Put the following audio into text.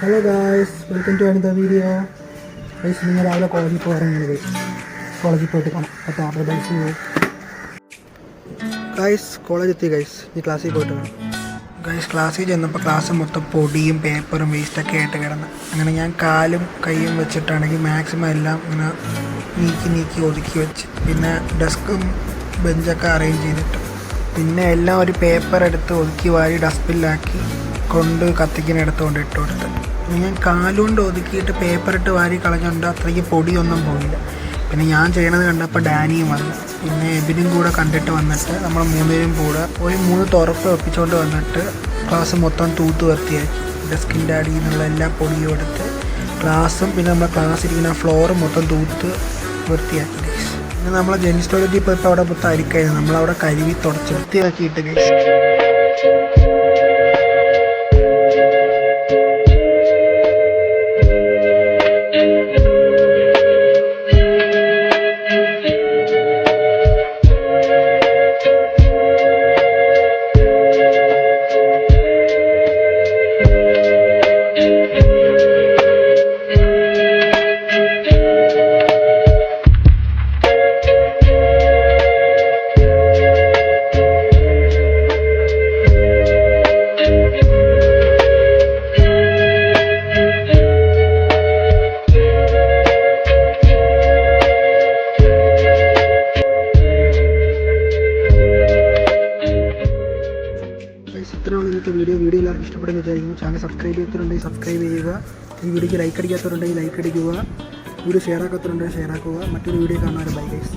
Hello guys, welcome to another video. Guys, നിങ്ങൾ രാവിലെ കോളേജിൽ പോകാറുണ്ട്. ഗൈസ്, കോളേജിൽ പോയിട്ട് കാണാം. അപ്പോൾ ഗൈസ് കോളേജ് എത്തി. ഗൈസ് ഈ ക്ലാസ്സിൽ പോയിട്ട് കാണാം. ഗൈസ് ക്ലാസ്സിൽ ചെന്നപ്പോൾ ക്ലാസ് മൊത്തം പൊടിയും പേപ്പറും വേസ്റ്റൊക്കെ ആയിട്ട് കിടന്ന്. അങ്ങനെ ഞാൻ കാലും കൈയും വെച്ചിട്ടാണെങ്കിൽ മാക്സിമം എല്ലാം ഇങ്ങനെ നീക്കി ഒതുക്കി വെച്ച്, പിന്നെ ഡെസ്കും ബെഞ്ചൊക്കെ അറേഞ്ച് ചെയ്തിട്ട്, പിന്നെ എല്ലാം ഒരു പേപ്പർ എടുത്ത് ഒതുക്കി വാരി ഡസ്റ്റ്ബിന്നിലാക്കി കൊണ്ട് കത്തിക്കിനെടുത്തുകൊണ്ട് ഇട്ട് കൊടുത്ത്. ഞാൻ കാലുകൊണ്ട് ഒതുക്കിയിട്ട് പേപ്പറിട്ട് വാരി കളഞ്ഞുകൊണ്ട് അത്രയ്ക്ക് പൊടിയൊന്നും പോയില്ല. പിന്നെ ഞാൻ ചെയ്യണത് കണ്ടപ്പോൾ ഡാനിയും വന്നു, പിന്നെ എബിനും കൂടെ കണ്ടിട്ട് വന്നിട്ട് നമ്മൾ മൂന്നുപേരും കൂടെ ഒരു 3 തുറപ്പ് ഒപ്പിച്ചുകൊണ്ട് വന്നിട്ട് ക്ലാസ് മൊത്തം തൂത്ത് വൃത്തിയാക്കി. ഡെസ്കിൻ്റെ അടിയിൽ നിന്നുള്ള എല്ലാ പൊടിയും എടുത്ത് ക്ലാസ്സും പിന്നെ നമ്മുടെ ക്ലാസ്സിലിരിക്കുന്ന ഫ്ലോറും മൊത്തം തൂത്ത് വൃത്തിയാക്കി. പിന്നെ നമ്മളെ ജെൻസ് ടോയ്ലറ്റിൽ പോയപ്പോൾ അവിടെ മൊത്തം അരിക്കായിരുന്നു. നമ്മളവിടെ കഴുകി തുടച്ച് വൃത്തിയാക്കിയിട്ട് ഗൈസ്. ഇത്രയുള്ള ഇന്നത്തെ വീഡിയോ എല്ലാവർക്കും ഇഷ്ടപ്പെടുന്ന വിചാരിക്കുന്നു. ചാനൽ സബ്സ്ക്രൈബ് ചെയ്തിട്ടുണ്ടെങ്കിൽ സബ്സ്ക്രൈബ് ചെയ്യുക. ഈ വീഡിയോയ്ക്ക് ലൈക്ക് അടിക്കാത്തവരുണ്ടെങ്കിൽ ലൈക്ക് അടിക്കുക. വീഡിയോ ഷെയർ ആക്കാത്തവരുണ്ടെങ്കിൽ ഷെയർ ആക്കുക. മറ്റൊരു വീഡിയോ കാണാൻ ബൈ ഗൈസ്.